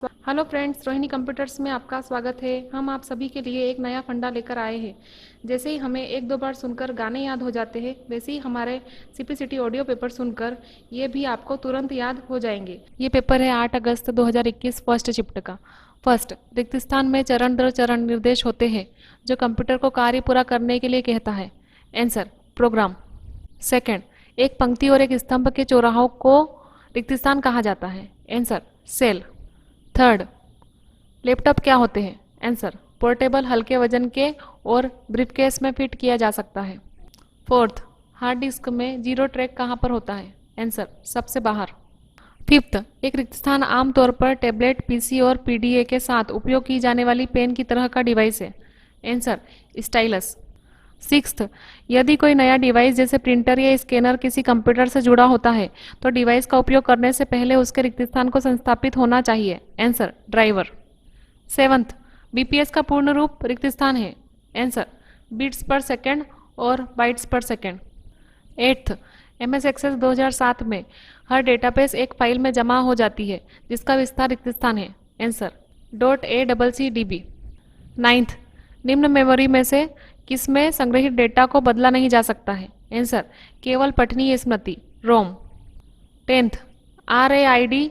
Hello friends, Rohini computers में आपका स्वागत है। हम आप सभी के लिए एक नया फंडा लेकर आए हैं। जैसे ही हमें एक दो बार सुनकर गाने याद हो जाते हैं, वैसे ही हमारे सीपीसीटी ऑडियो पेपर सुनकर ये भी आपको तुरंत याद हो जाएंगे। ये पेपर है 8 अगस्त 2021 फर्स्ट शिफ्ट का। फर्स्ट, रिक्त स्थान में चरण दर चरण निर्देश होते हैं जो कंप्यूटर को कार्य पूरा करने के लिए कहता है। Answer, programme. सेकेंड, एक पंक्ति और एक स्तंभ के चौराहों को रिक्त स्थान कहा जाता है। Answer, cell. थर्ड, लैपटॉप क्या होते हैं? आंसर, पोर्टेबल हल्के वजन के और ब्रीफकेस में फिट किया जा सकता है। फोर्थ, हार्ड डिस्क में जीरो ट्रैक कहाँ पर होता है? आंसर, सबसे बाहर। फिफ्थ, एक रिक्त स्थान आमतौर पर टैबलेट, पीसी और पीडीए के साथ उपयोग की जाने वाली पेन की तरह का डिवाइस है। Answer, stylus. सिक्स्थ, यदि कोई नया डिवाइस जैसे प्रिंटर या स्कैनर किसी कंप्यूटर से जुड़ा होता है तो डिवाइस का उपयोग करने से पहले उसके रिक्त स्थान को संस्थापित होना चाहिए। Answer, driver. सेवंथ, बीपीएस का पूर्ण रूप रिक्त स्थान है। आंसर, बीट्स पर सेकेंड और बाइट्स पर सेकेंड। एट्थ, एमएस एक्सेस 2007 में हर डेटाबेस एक फाइल में जमा हो जाती है जिसका विस्तार रिक्त स्थान है। Answer, .a/c/db। नाइन्थ, निम्न मेमोरी में से किसमें संग्रहित डेटा को बदला नहीं जा सकता है? आंसर, केवल पठनीय स्मृति, रोम। टेंथ, RAID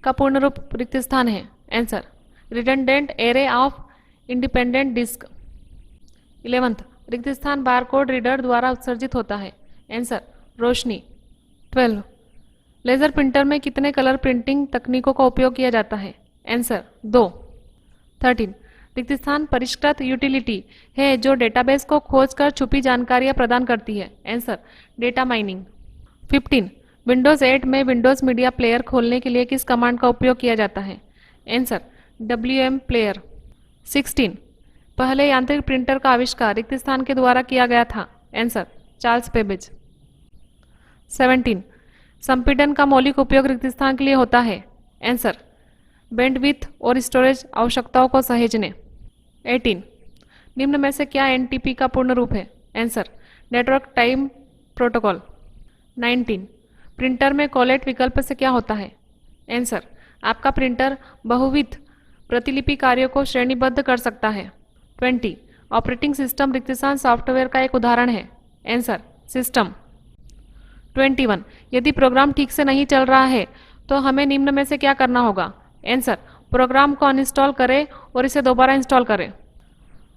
का पूर्ण रूप रिक्त स्थान है। Answer, redundant array of independent disk. 11th, रिक्त स्थान बारकोड रीडर द्वारा उत्सर्जित होता है। आंसर, रोशनी। 12, लेजर प्रिंटर में कितने कलर प्रिंटिंग तकनीकों का उपयोग किया जाता है? आंसर, 2। 13, रिक्त स्थान परिष्कृत यूटिलिटी है जो डेटाबेस को खोजकर छुपी जानकारियां प्रदान करती है। Answer, data mining. 15, विंडोज 8 में विंडोज मीडिया प्लेयर खोलने के लिए किस कमांड का उपयोग किया जाता है? Answer, WM player. 16, पहले यांत्रिक प्रिंटर का आविष्कार रिक्त स्थान के द्वारा किया गया था। Answer, Charles Babbage. 17, संपीड़न का मौलिक उपयोग रिक्त स्थान के लिए होता है। आंसर, बैंडविड्थ और स्टोरेज आवश्यकताओं को सहेजने। 18, निम्न में से क्या एनटीपी का पूर्ण रूप है? Answer, network time protocol. 19, printer में कॉलेट विकल्प से क्या होता है? आंसर, आपका प्रिंटर बहुविध प्रतिलिपि कार्यों को श्रेणीबद्ध कर सकता है। 20, ऑपरेटिंग सिस्टम रिक्त स्थान सॉफ्टवेयर का एक उदाहरण है। Answer, system. 21, यदि प्रोग्राम ठीक से नहीं चल रहा है तो हमें निम्न में से क्या करना होगा? आंसर, प्रोग्राम को अनइंस्टॉल करें और इसे दोबारा इंस्टॉल करें।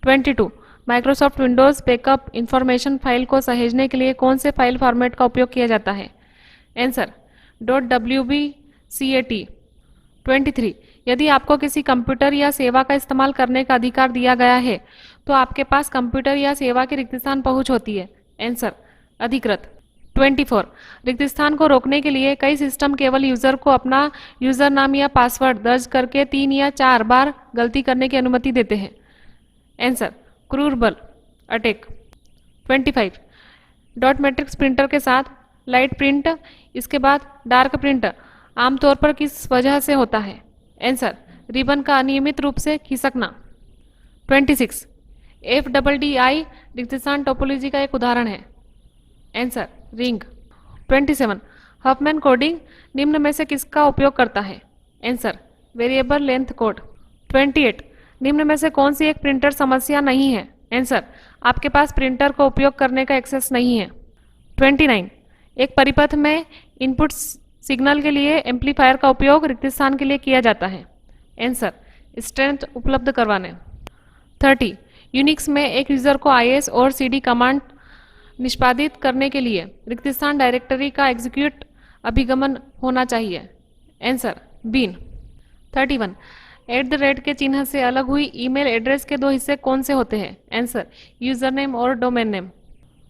22, Microsoft Windows backup information file को सहेजने के लिए कौन से फाइल फॉर्मेट का उपयोग किया जाता है? Answer, .wbcat। 23, यदि आपको किसी कंप्यूटर या सेवा का इस्तेमाल करने का अधिकार दिया गया है तो आपके पास कंप्यूटर या सेवा की रिक्त स्थान पहुंच होती है। आंसर, अधिकृत। 24, रिक्त स्थान को रोकने के लिए कई सिस्टम केवल यूजर को अपना यूजर नाम या पासवर्ड दर्ज करके 3 या 4 बार गलती करने की अनुमति देते हैं। आंसर, क्रूरबल अटैक। 25, डॉट मैट्रिक्स प्रिंटर के साथ लाइट प्रिंट, इसके बाद डार्क प्रिंट आमतौर पर किस वजह से होता है? आंसर, रिबन का अनियमित रूप से खिसकना। 26, FDDI रिक्त स्थान टोपोलॉजी का एक उदाहरण है। Answer, ring. 27, हफमैन कोडिंग निम्न में से किसका उपयोग करता है? Answer, variable length code. 28, निम्न में से कौन सी एक प्रिंटर समस्या नहीं है? आंसर, आपके पास प्रिंटर को उपयोग करने का एक्सेस नहीं है। 29, एक परिपथ में इनपुट सिग्नल के लिए एम्पलीफायर का उपयोग रिक्त स्थान के लिए किया जाता है। आंसर, स्ट्रेंथ उपलब्ध करवाने। 30, यूनिक्स में एक यूजर को IS और CD कमांड निष्पादित करने के लिए रिक्त स्थान डायरेक्टरी का एग्जीक्यूट अभिगमन होना चाहिए। Answer, been. 31, @ के चिन्ह से अलग हुई ईमेल एड्रेस के दो हिस्से कौन से होते हैं? आंसर, यूजर नेम और डोमेन नेम।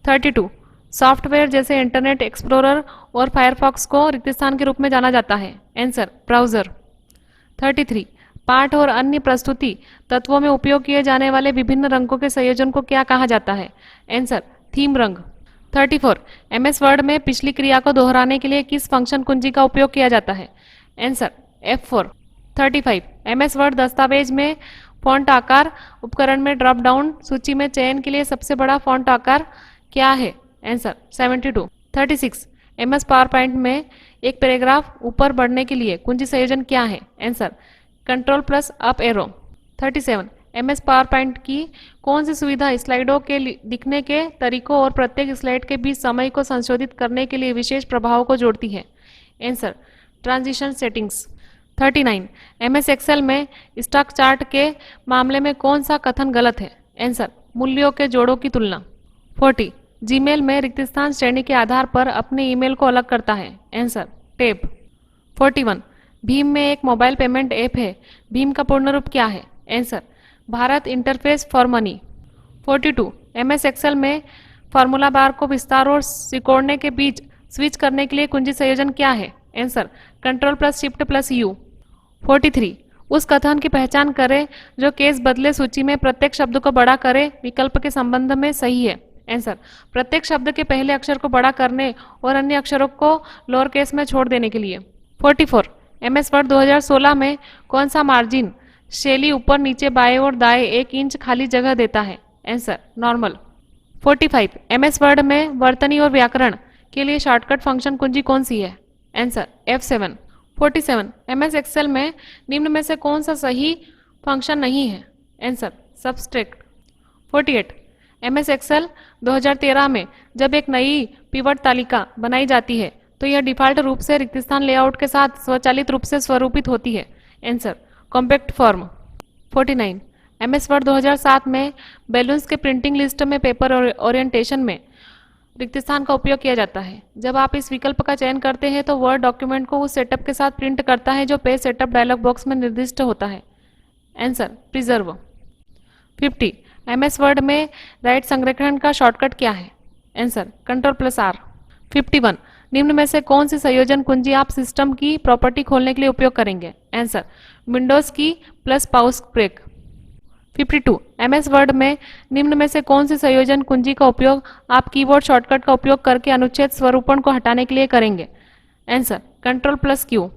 32, सॉफ्टवेयर जैसे इंटरनेट एक्सप्लोरर और फायरफॉक्स को रिक्त स्थान के रूप में जाना जाता है। Answer, browser. 33, पाठ और अन्य प्रस्तुति तत्वों में उपयोग किए जाने वाले विभिन्न रंगों के संयोजन को क्या कहा जाता है? आंसर, थीम रंग। 34, MS वर्ड में पिछली क्रिया को दोहराने के लिए किस फंक्शन कुंजी का उपयोग किया जाता है? Answer, F4। 35, MS वर्ड दस्तावेज में फॉन्ट आकार उपकरण में ड्रॉप डाउन सूची में चयन के लिए सबसे बड़ा फॉन्ट आकार क्या है? आंसर, 72। 36, MS पावर पॉइंट में एक पैराग्राफ ऊपर बढ़ने के लिए कुंजी संयोजन क्या है? Answer, control plus up arrow. 37 MS power point की कौन सी सुविधा स्लाइडों के दिखने के तरीकों और प्रत्येक स्लाइड के बीच समय को संशोधित करने के लिए विशेष प्रभावों को जोड़ती है? Answer transition settings. 39 MS Excel में स्टॉक चार्ट के मामले में कौन सा कथन गलत है? आंसर मूल्यों के जोड़ों की तुलना। 40 जीमेल में रिक्त स्थान श्रेणी के आधार पर अपने ईमेल को अलग करता है? Answer tab. 41 भीम में एक मोबाइल पेमेंट ऐप है, भीम का पूर्ण रूप क्या है? Answer Bharat interface for money. 42 MS Excel में फॉर्मूला बार को विस्तार और सिकोड़ने के बीच स्विच करने के लिए कुंजी संयोजन क्या है? Answer control plus shift plus you. 43 उस कथन की पहचान करें जो केस बदले सूची में प्रत्येक शब्द को बड़ा करे विकल्प के संबंध में सही है? आंसर प्रत्येक शब्द के पहले अक्षर को बड़ा करने और अन्य अक्षरों को लोअर केस में छोड़ देने के लिए। 44 MS वर्ड 2016 में कौन सा मार्जिन शैली ऊपर नीचे बाएं और दाएं 1 इंच खाली जगह देता है? Answer normal. 45 MS वर्ड में वर्तनी और व्याकरण के लिए शॉर्टकट फंक्शन कुंजी कौन सी है? Answer F7। 47 MS एक्सेल में निम्न में से कौन सा सही फंक्शन नहीं है? Answer subtract. 48 MS एक्सेल 2013 में जब एक नई पिवट तालिका बनाई जाती है तो यह डिफॉल्ट रूप से रिक्त स्थान लेआउट के साथ स्वचालित रूप से स्वरूपित होती है? Answer compact form. 49 MS word 2007 में बैलून्स के प्रिंटिंग लिस्ट में पेपर ओरिएंटेशन में रिक्त स्थान का उपयोग किया जाता है। जब आप इस विकल्प का चयन करते हैं तो वर्ड डॉक्यूमेंट को उस सेटअप के साथ प्रिंट करता है जो पेज सेटअप डायलॉग बॉक्स में निर्दिष्ट होता है? Answer preserve. 50 MS वर्ड में राइट संरेखण का शॉर्टकट क्या है? Answer control plus R। 51 निम्न में से कौन सी संयोजन कुंजी आप सिस्टम की प्रॉपर्टी खोलने के लिए उपयोग करेंगे? आंसर विंडोज की प्लस पाउस ब्रेक। 52 MS वर्ड में निम्न में से कौन सी संयोजन कुंजी का उपयोग आप कीबोर्ड शॉर्टकट का उपयोग करके अनुच्छेद स्वरूपण को हटाने के लिए करेंगे? Answer control plus Q।